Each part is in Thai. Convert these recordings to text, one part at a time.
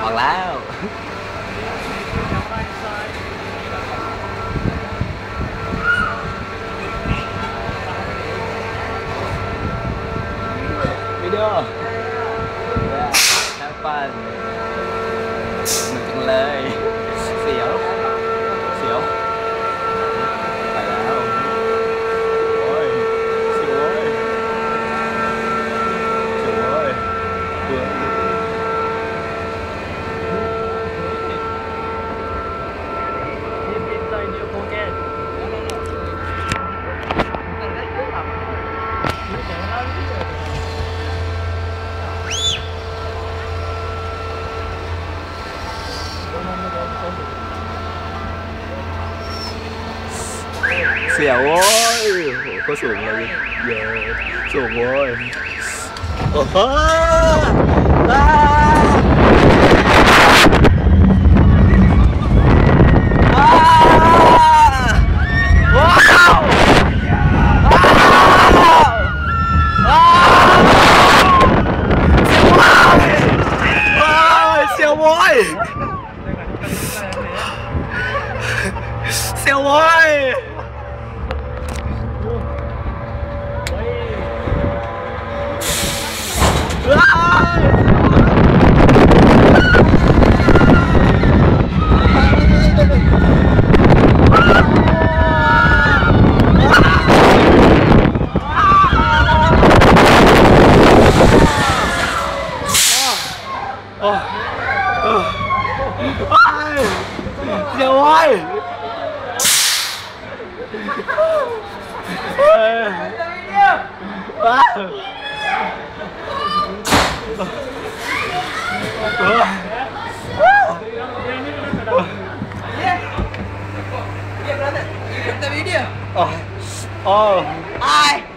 ออกแล้ววิดีโอแฮปปี้สนุกจังเลยเสียวไปแล้วโอ้ยสวยเสียวโว้ยก็สูงเลยเยอะสูงโว้ยโอ้โหว้าวเสียวโว้ยเสียวโว้ยเดี๋ยวไว้Oh,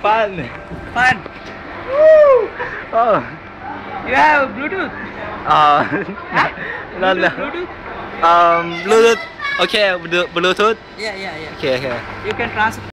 fun. Oh, you have Bluetooth? No. Bluetooth? Bluetooth. Okay, Bluetooth. Yeah. Okay. You can transfer.